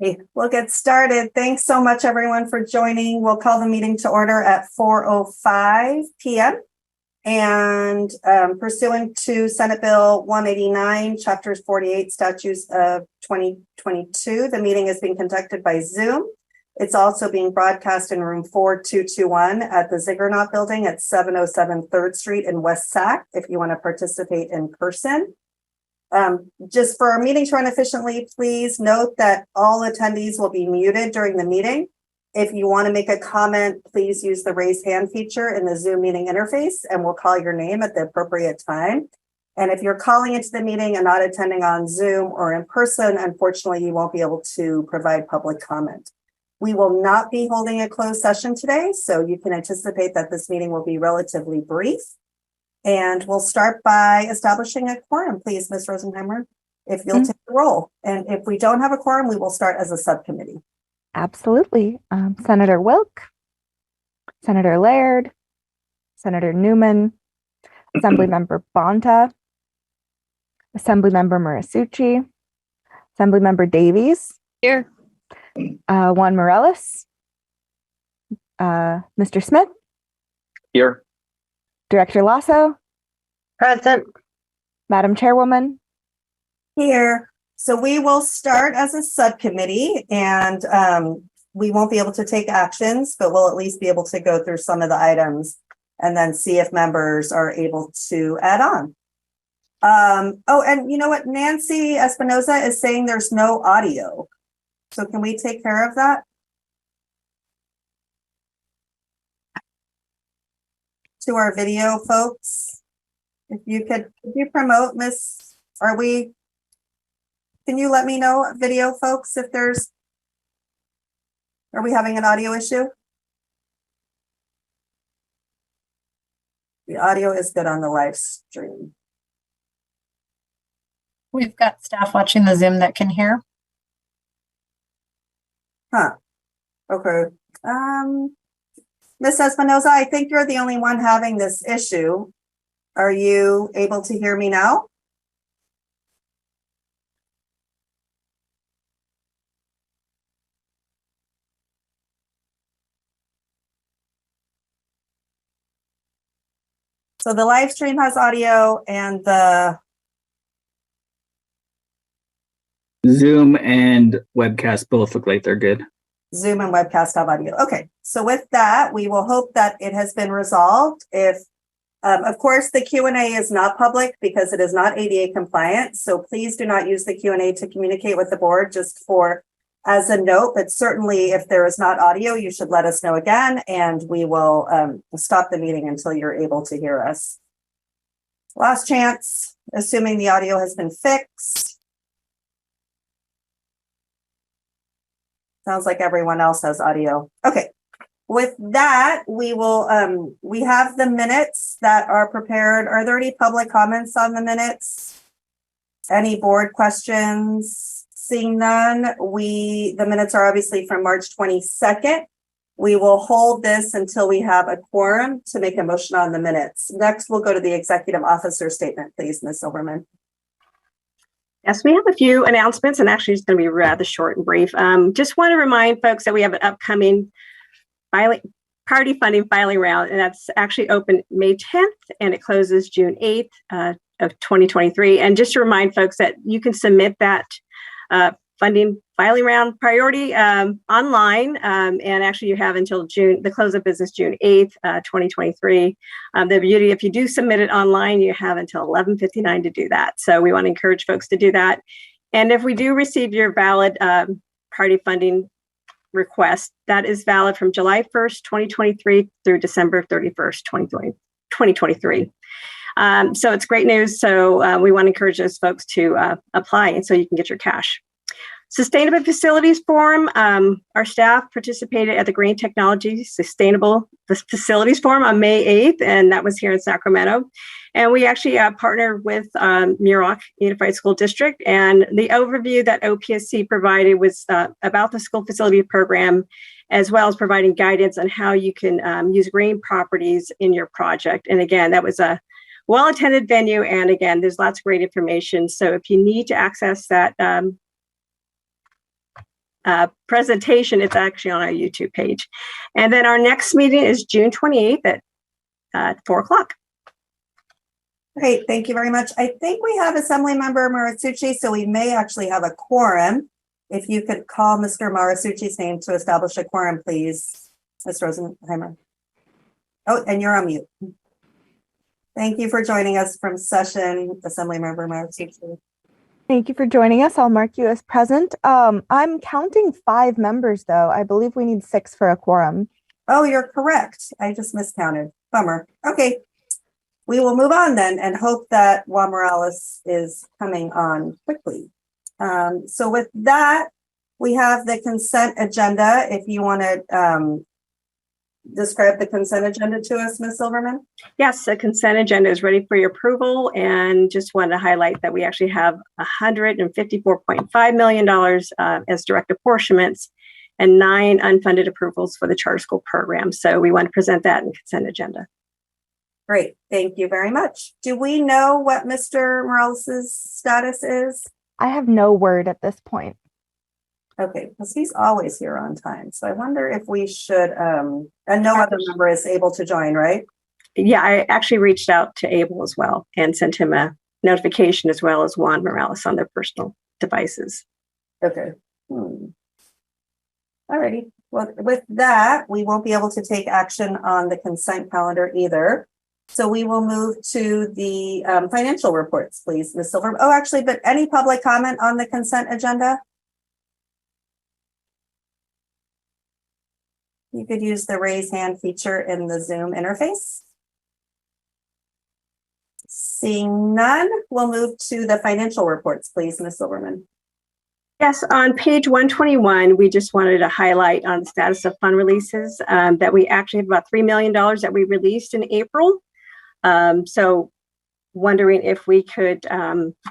Okay, we'll get started. Thanks so much, everyone, for joining. We'll call the meeting to order at 4:05 p.m. And pursuant to Senate Bill 189, Chapters 48, Statutes of 2022, the meeting is being conducted by Zoom. It's also being broadcast in room 4221 at the Ziggurat Building at 707 3rd Street in West Sac, if you want to participate in person. Just for our meeting to run efficiently, please note that all attendees will be muted during the meeting. If you want to make a comment, please use the raise hand feature in the Zoom meeting interface and we'll call your name at the appropriate time. And if you're calling into the meeting and not attending on Zoom or in person, unfortunately, you won't be able to provide public comment. We will not be holding a closed session today, so you can anticipate that this meeting will be relatively brief. And we'll start by establishing a quorum, please, Ms. Rosenheimer, if you'll take the roll. And if we don't have a quorum, we will start as a subcommittee. Absolutely. Senator Wilk, Senator Laird, Senator Newman, Assemblymember Bonta, Assemblymember Murasucci, Assemblymember Davies. Here. Juan Morales, Mr. Smith. Here. Director Lasso. Present. Madam Chairwoman. Here. So we will start as a subcommittee and we won't be able to take actions, but we'll at least be able to go through some of the items and then see if members are able to add on. Oh, and you know what? Nancy Espinoza is saying there's no audio. So can we take care of that? To our video folks, if you promote, Miss, can you let me know, video folks, if are we having an audio issue? The audio is good on the live stream. We've got staff watching the Zoom that can hear. Huh. Okay. Ms. Espinoza, I think you're the only one having this issue. Are you able to hear me now? So the live stream has audio and the Zoom and webcast both look like they're good. Zoom and webcast have audio. Okay, so with that, we will hope that it has been resolved. If, of course, the Q&A is not public because it is not ADA compliant. So please do not use the Q&A to communicate with the board, just for as a note. But certainly, if there is not audio, you should let us know again, and we will stop the meeting until you're able to hear us. Last chance, assuming the audio has been fixed. Sounds like everyone else has audio. Okay. With that, we will, we have the minutes that are prepared. Are there any public comments on the minutes? Any board questions? Seeing none, the minutes are obviously from March 22nd. We will hold this until we have a quorum to make a motion on the minutes. Next, we'll go to the executive officer statement, please, Ms. Silverman. Yes, we have a few announcements, and actually it's going to be rather short and brief. Just want to remind folks that we have an upcoming party funding filing round, and that's actually open May 10th, and it closes June 8th of 2023. And just to remind folks that you can submit that funding filing round priority online, and actually you have until the close of business June 8th, 2023. The beauty, if you do submit it online, you have until 11:59 to do that. So we want to encourage folks to do that. And if we do receive your valid party funding request, that is valid from July 1st, 2023 through December 31st, 2023. So it's great news. So we want to encourage those folks to apply, and so you can get your cash. Sustainable Facilities Forum, our staff participated at the Green Technology Sustainable Facilities Forum on May 8th, and that was here in Sacramento. And we actually partnered with Muroc Unified School District, and the overview that OPSC provided was about the school facility program, as well as providing guidance on how you can use green properties in your project. And again, that was a well-attended venue, and again, there's lots of great information. So if you need to access that presentation. It's actually on our YouTube page. And then our next meeting is June 28th at 4:00. Great, thank you very much. I think we have Assemblymember Marisucci, so we may actually have a quorum. If you could call Mr. Marisucci's name to establish a quorum, please, Ms. Rosenheimer. Oh, and you're on mute. Thank you for joining us from session, Assemblymember Marisucci. Thank you for joining us. I'll mark you as present. I'm counting 5 members, though. I believe we need 6 for a quorum. Oh, you're correct. I just miscounted. Bummer. Okay. We will move on then and hope that Juan Morales is coming on quickly. So with that, we have the consent agenda. If you want to describe the consent agenda to us, Ms. Silverman. Yes, the consent agenda is ready for your approval, and just wanted to highlight that we actually have $154.5 million as direct apportionments and 9 unfunded approvals for the charter school program. So we want to present that in consent agenda. Great, thank you very much. Do we know what Mr. Morales' status is? I have no word at this point. Okay, because he's always here on time. So I wonder if we should, and no other member is able to join, right? Yeah, I actually reached out to Abel as well and sent him a notification, as well as Juan Morales, on their personal devices. Okay. All righty. Well, with that, we won't be able to take action on the consent calendar either. So we will move to the financial reports, please, Ms. Silver. Oh, actually, but any public comment on the consent agenda? You could use the raise hand feature in the Zoom interface. Seeing none, we'll move to the financial reports, please, Ms. Silverman. Yes, on page 121, we just wanted to highlight on the status of fund releases that we actually have about $3 million that we released in April. So wondering if we could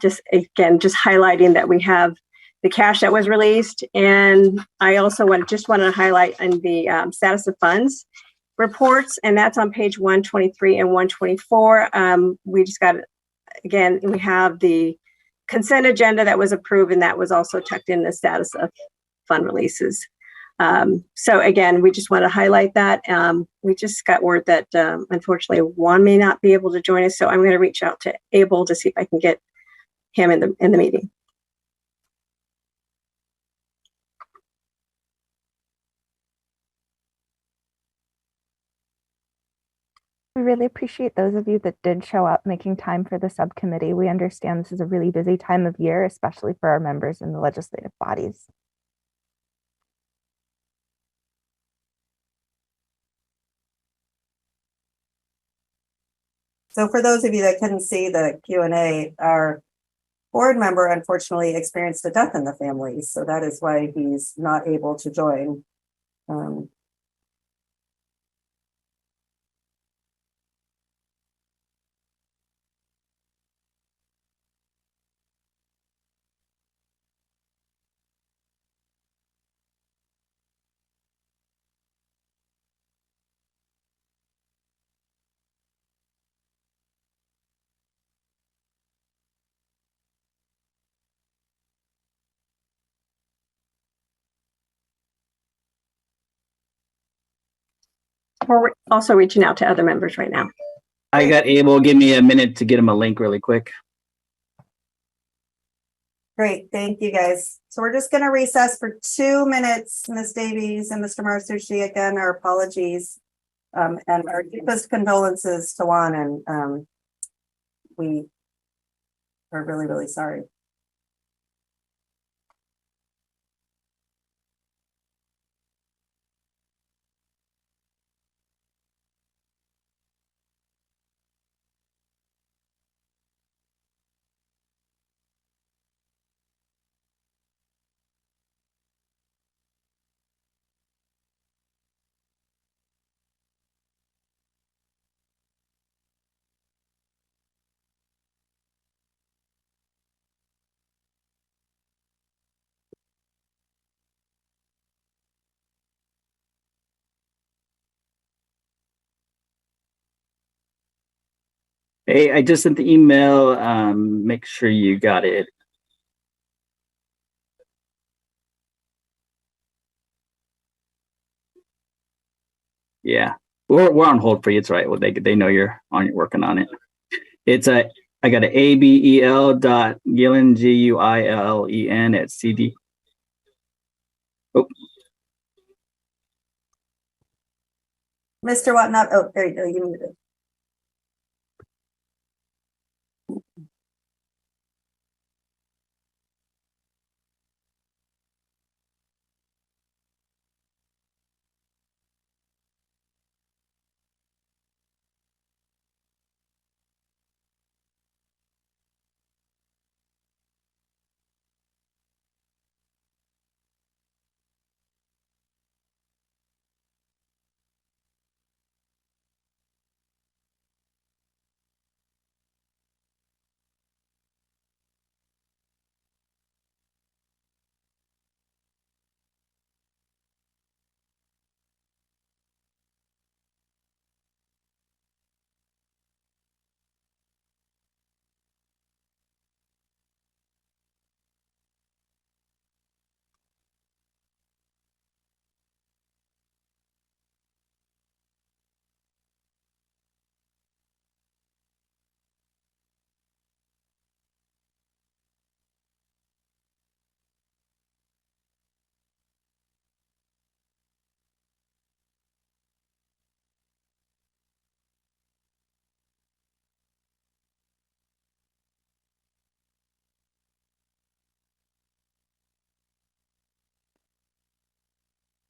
just highlighting that we have the cash that was released. And I also want to highlight in the status of funds reports, and that's on page 123 and 124. We just got, again, we have the consent agenda that was approved, and that was also checked in the status of fund releases. So again, we just want to highlight that. We just got word that unfortunately Juan may not be able to join us, so I'm going to reach out to Abel to see if I can get him in the meeting. We really appreciate those of you that did show up making time for the subcommittee. We understand this is a really busy time of year, especially for our members in the legislative bodies. So for those of you that couldn't see the Q&A, our board member unfortunately experienced a death in the family. So that is why he's not able to join. We're also reaching out to other members right now. I got Abel. Give me a minute to get him a link really quick. Great, thank you guys. So we're just going to recess for 2 minutes, Ms. Davies and Mr. Marisucci. Again, our apologies and our deepest condolences to Juan, and we are really, really sorry. Hey, I just sent the email. Make sure you got it. Yeah, we're on hold for you. It's right. Well, they know you're working on it. It's I got an ABEL dot Guilen GUILEN at CD. Oh, Mr. Watnop, oh, there you go. You muted.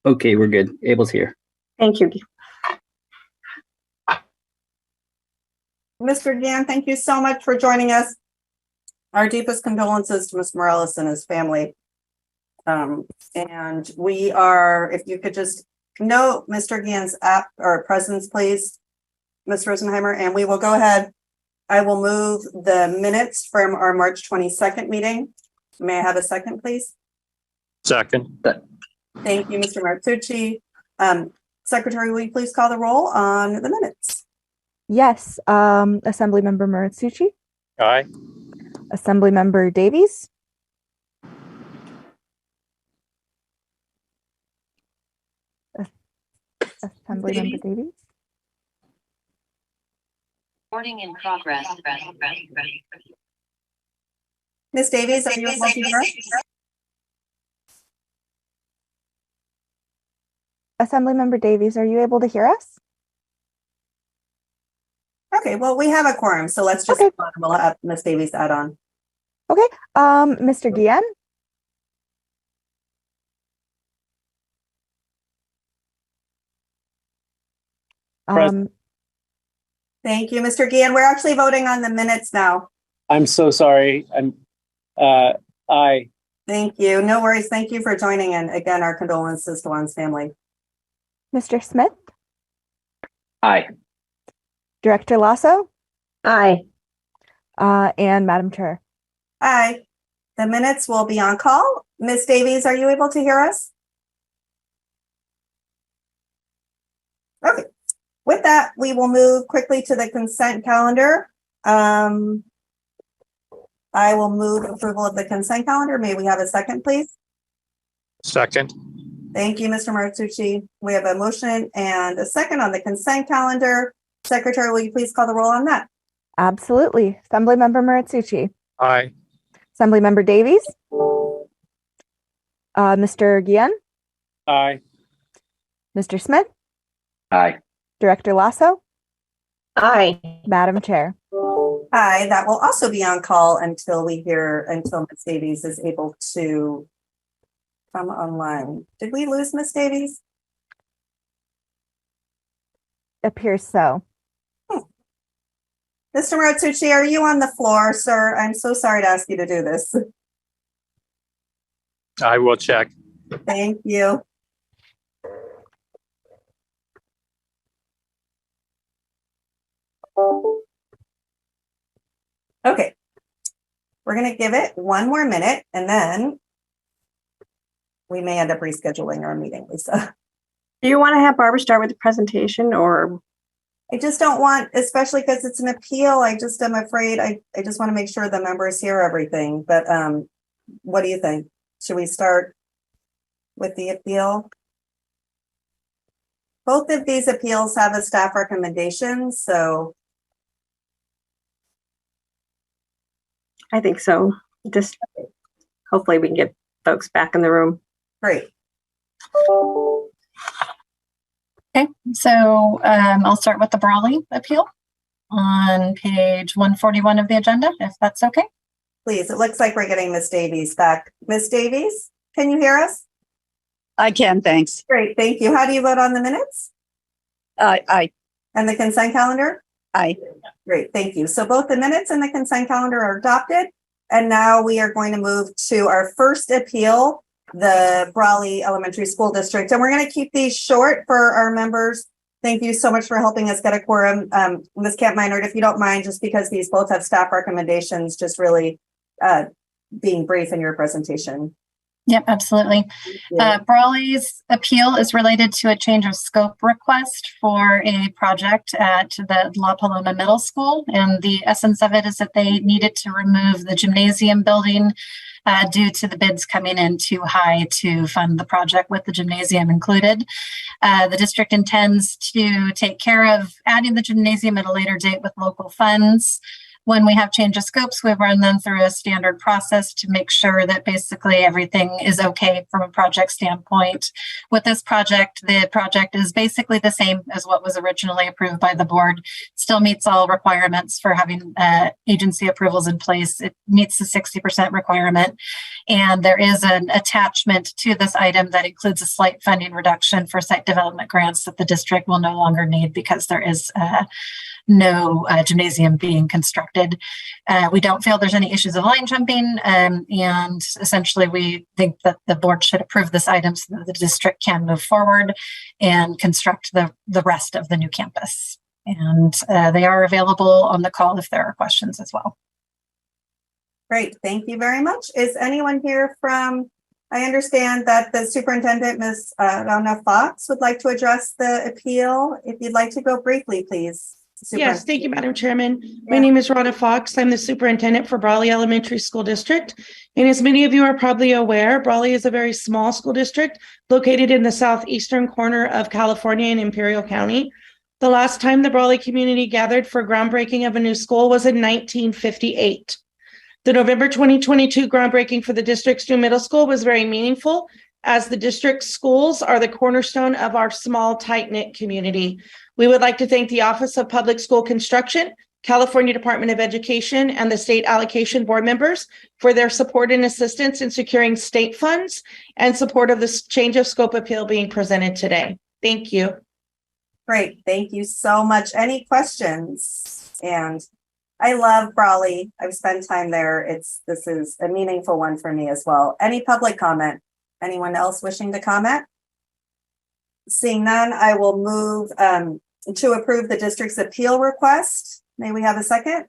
okay, we're good. Abel's here. Thank you. Mr. Gann, thank you so much for joining us. Our deepest condolences to Mr. Morales and his family. And we are, if you could just note Mr. Gann's presence, please, Ms. Rosenheimer, and we will go ahead. I will move the minutes from our March 22nd meeting. May I have a second, please? Second. Thank you, Mr. Martucci. Secretary, will you please call the roll on the minutes? Yes, Assemblymember Maritsucci, Aye. Assemblymember Davies, Assemblymember Davies, Recording in progress. Ms. Davies, are you able to hear us? Assemblymember Davies, are you able to hear us? Okay, well, we have a quorum, so let's just, Okay. we'll have Ms. Davies add on. Okay, Mr. Guillen, Present. Thank you, Mr. Gian. We're actually voting on the minutes now. I'm so sorry. Aye. Thank you. No worries. Thank you for joining. And again, our condolences to Juan's family. Mr. Smith, Aye. Director Lasso, Aye. and Madam Chair. Aye. The minutes will be on call. Ms. Davies, are you able to hear us? Okay. With that, we will move quickly to the consent calendar. I will move approval of the consent calendar. May we have a second, please? Second. Thank you, Mr. Martucci. We have a motion and a second on the consent calendar. Secretary, will you please call the roll on that? Absolutely. Assemblymember Maritsucci, Aye. Assemblymember Davies, Mr. Guillen, Aye. Mr. Smith, Aye. Director Lasso, Aye. Madam Chair. Aye, that will also be on call until Ms. Davies is able to come online. Did we lose Ms. Davies? Appears so. Mr. Martucci, are you on the floor, sir? I'm so sorry to ask you to do this. I will check. Thank you. Okay. We're going to give it one more minute and then we may end up rescheduling our meeting, Lisa. Do you want to have Barbara start with the presentation or? I just don't want, especially because it's an appeal, I just am afraid, I just want to make sure the members hear everything. But what do you think? Should we start with the appeal? both of these appeals have a staff recommendation, so I think so. Just hopefully we can get folks back in the room. great. Okay, so I'll start with the Brawley appeal on page 141 of the agenda, if that's okay. Please, it looks like we're getting Miss Davies back. Miss Davies, can you hear us? I can, thanks. Great, thank you. How do you vote on the minutes I, and the consent calendar? I, Great, thank you. So both the minutes and the consent calendar are adopted. And now we are going to move to our first appeal, the Brawley Elementary School District. And we're going to keep these short for our members. Thank you so much for helping us get a quorum. Ms. Camp Minard, if you don't mind, just because these both have staff recommendations, just really being brief in your presentation. Yep, absolutely. Yeah. Brawley's appeal is related to a change of scope request for a project at the La Paloma Middle School. And the essence of it is that they needed to remove the gymnasium building due to the bids coming in too high to fund the project with the gymnasium included. The district intends to take care of adding the gymnasium at a later date with local funds. When we have change of scopes, we run them through a standard process to make sure that basically everything is okay from a project standpoint. With this project, the project is basically the same as what was originally approved by the board. Still meets all requirements for having agency approvals in place. It meets the 60% requirement. And there is an attachment to this item that includes a slight funding reduction for site development grants that the district will no longer need because there is no gymnasium being constructed. We don't feel there's any issues of line jumping, and essentially we think that the board should approve this item so that the district can move forward and construct the rest of the new campus. And they are available on the call if there are questions as well. Great, thank you very much. Is anyone here from, I understand that the superintendent, Ms. Rana Fox, would like to address the appeal. If you'd like to go briefly, please. Yes, thank you, Madam Chairman. My Yeah. name is Rhonda Fox. I'm the superintendent for Brawley Elementary School District. And as many of you are probably aware, Brawley is a very small school district located in the southeastern corner of California in Imperial County. The last time the Brawley community gathered for groundbreaking of a new school was in 1958. The November 2022 groundbreaking for the district's new middle school was very meaningful, as the district schools are the cornerstone of our small, tight-knit community. We would like to thank the Office of Public School Construction, California Department of Education, and the State Allocation Board members for their support and assistance in securing state funds and support of this change of scope appeal being presented today. Thank you. Great, thank you so much. Any questions? And I love Brawley. I've spent time there. This is a meaningful one for me as well. Any public comment? Anyone else wishing to comment? Seeing none, I will move to approve the district's appeal request. May we have a second?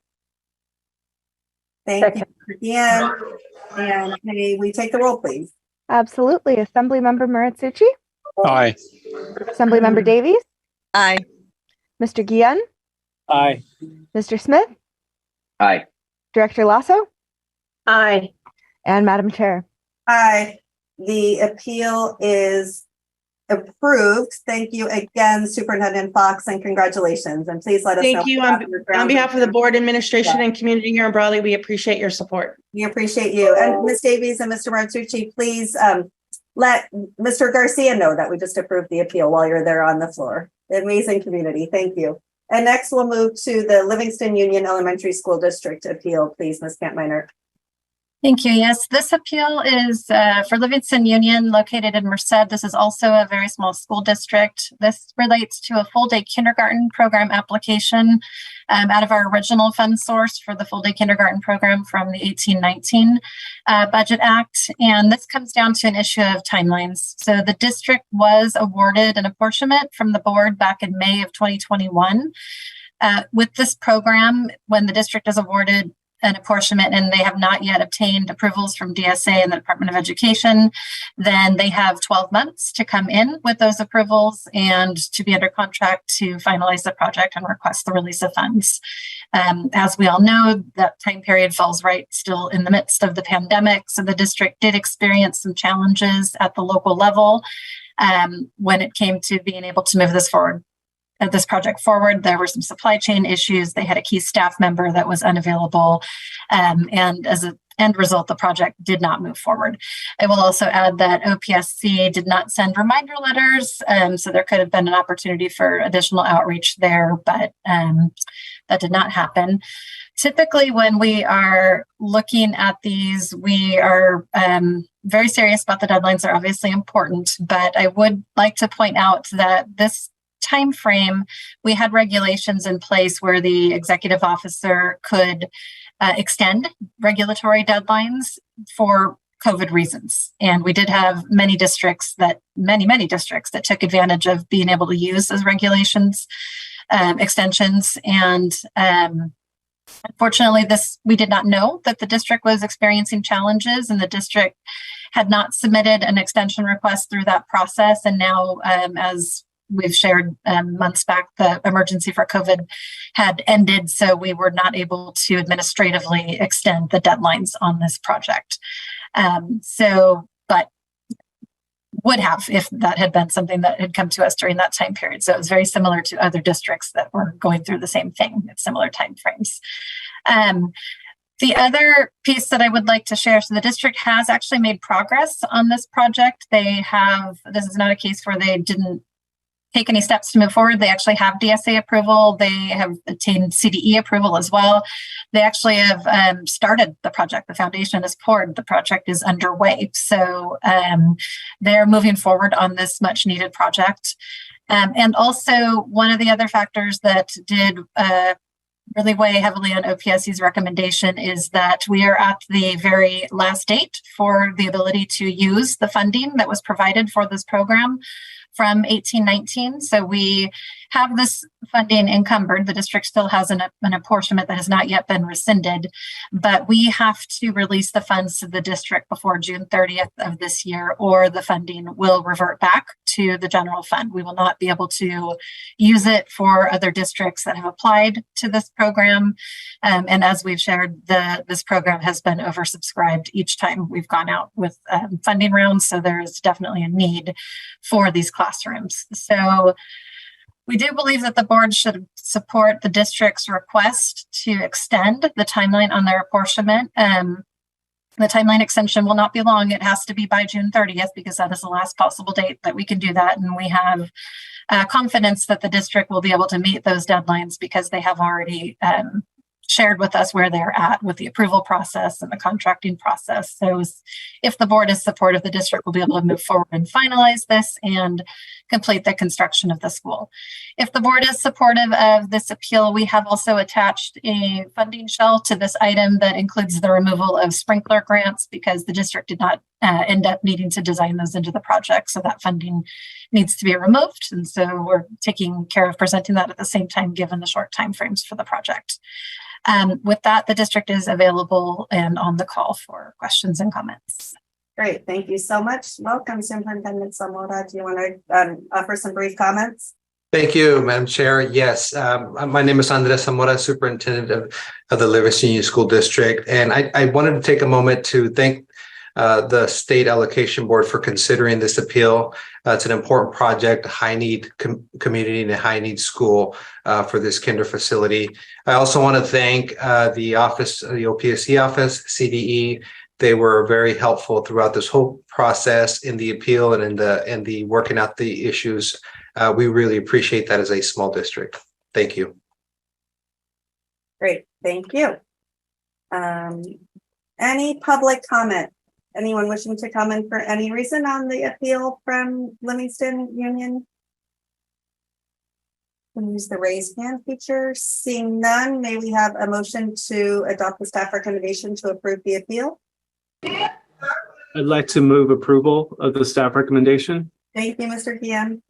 Thank you, Ian. And may we take the roll, please? Absolutely. Assemblymember Maritsucci, Aye. Assemblymember Davies, I, Mr. Guillen, Aye. Mr. Smith, Aye. Director Lasso, Aye. and Madam Chair. Aye. The appeal is approved. Thank you again, Superintendent Fox, and congratulations. And please let us know. Thank you. On behalf of the board, administration, and community here in Brawley, we appreciate your support. We appreciate you. And Ms. Davies and Mr. Maritsucci, please let Mr. Garcia know that we just approved the appeal while you're there on the floor. Amazing community. Thank you. And next we'll move to the Livingston Union Elementary School District appeal, please, Ms. Kampminer. Thank you. Yes, this appeal is for Livingston Union located in Merced. This is also a very small school district. This relates to a full day kindergarten program application out of our original fund source for the full day kindergarten program from the 1819 Budget Act. And this comes down to an issue of timelines. So the district was awarded an apportionment from the board back in May of 2021. With this program, when the district is awarded an apportionment and they have not yet obtained approvals from DSA and the Department of Education, then they have 12 months to come in with those approvals and to be under contract to finalize the project and request the release of funds. As we all know, that time period falls right still in the midst of the pandemic. So the district did experience some challenges at the local level. when it came to being able to move this project forward. There were some supply chain issues. They had a key staff member that was unavailable. And as an end result, the project did not move forward. I will also add that OPSC did not send reminder letters. So there could have been an opportunity for additional outreach there, but that did not happen. Typically, when we are looking at these, we are very serious about the deadlines. They're obviously important, but I would like to point out that this time frame, we had regulations in place where the executive officer could extend regulatory deadlines for COVID reasons. And we did have many districts that took advantage of being able to use those regulations extensions. And unfortunately, we did not know that the district was experiencing challenges, and the district had not submitted an extension request through that process. And now, as we've shared months back, the emergency for COVID had ended, so we were not able to administratively extend the deadlines on this project. But would have if that had been something that had come to us during that time period. So it was very similar to other districts that were going through the same thing at similar timeframes. The other piece that I would like to share, so the district has actually made progress on this project. This is not a case where they didn't take any steps to move forward. They actually have DSA approval. They have obtained CDE approval as well. They actually have started the project. The foundation is poured. The project is underway. So they're moving forward on this much needed project. And also one of the other factors that did really weigh heavily on OPSC's recommendation is that we are at the very last date for the ability to use the funding that was provided for this program from 1819. So we have this funding encumbered. The district still has an apportionment that has not yet been rescinded, but we have to release the funds to the district before June 30th of this year, or the funding will revert back to the general fund. We will not be able to use it for other districts that have applied to this program. And as we've shared, this program has been oversubscribed each time we've gone out with funding rounds. So there is definitely a need for these classrooms. So we do believe that the board should support the district's request to extend the timeline on their apportionment. The timeline extension will not be long. It has to be by June 30th because that is the last possible date that we can do that. And we have confidence that the district will be able to meet those deadlines because they have already shared with us where they're at with the approval process and the contracting process. So if the board is supportive, the district will be able to move forward and finalize this and complete the construction of the school. If the board is supportive of this appeal, we have also attached a funding shell to this item that includes the removal of sprinkler grants because the district did not end up needing to design those into the project. So that funding needs to be removed. And so we're taking care of presenting that at the same time, given the short timeframes for the project. With that, the district is available and on the call for questions and comments. Great, thank you so much. Welcome, Superintendent Zamora. Do you want to offer some brief comments? Thank you, Madam Chair. Yes, my name is Andres Zamora, Superintendent of the Livingston Union School District. And I wanted to take a moment to thank the State Allocation Board for considering this appeal. It's an important project, high need community and a high need school for this kinder facility. I also want to thank the office, the OPSC office, CDE. They were very helpful throughout this whole process in the appeal and in the working out the issues. We really appreciate that as a small district. Thank you. Great, thank you. Any public comment? Anyone wishing to comment for any reason on the appeal from Livingston Union? Can use the raise hand feature. Seeing none, may we have a motion to adopt the staff recommendation to approve the appeal? I'd like to move approval of the staff recommendation. Thank you, Mr. Guillen.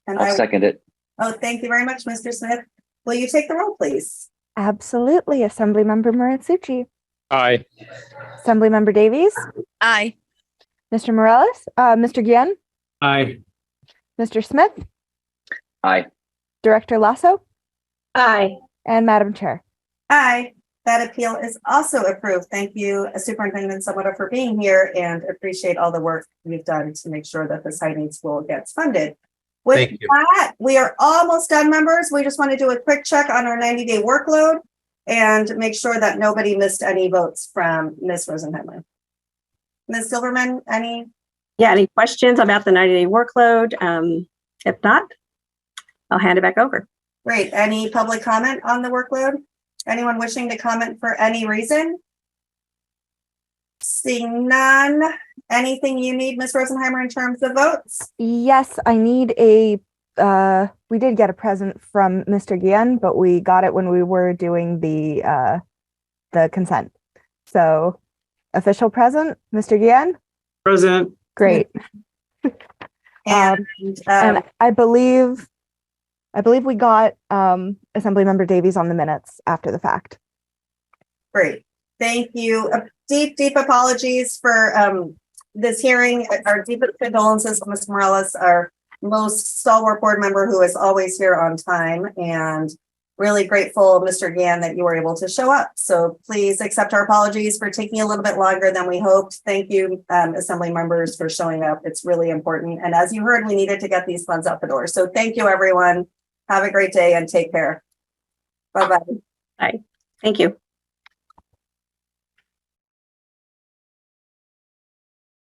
And I'll second it. Oh, thank you very much, Mr. Smith. Will you take the roll, please? Absolutely. Assemblymember Moritsucci. Aye. Assemblymember Davies. Aye. Mr. Morales. Mr. Guillen. Aye. Mr. Smith. Aye. Director Lasso. Aye. And Madam Chair. Aye. That appeal is also approved. Thank you, Superintendent Samota, for being here, and appreciate all the work you've done to make sure that this high need school gets funded. With Thank you. that, we are almost done, members. We just want to do a quick check on our 90-day workload and make sure that nobody missed any votes from Ms. Rosenheimer. Ms. Silverman, any? Yeah, any questions about the 90-day workload? If not, I'll hand it back over. Great. Any public comment on the workload? Anyone wishing to comment for any reason? Seeing none. Anything you need, Ms. Rosenheimer, in terms of votes? Yes, I need we did get a present from Mr. Guillen, but we got it when we were doing the consent. So official present, Mr. Guillen? Present. Great. And, And I believe we got Assemblymember Davies on the minutes after the fact. great. Thank you. Deep apologies for this hearing. Our deepest condolences to Ms. Morales, our most stalwart board member who is always here on time, and really grateful, Mr. Gann, that you were able to show up. So please accept our apologies for taking a little bit longer than we hoped. Thank you, Assembly members, for showing up. It's really important. And as you heard, we needed to get these funds out the door. So thank you, everyone. Have a great day and take care. Bye-bye. Bye. Thank you.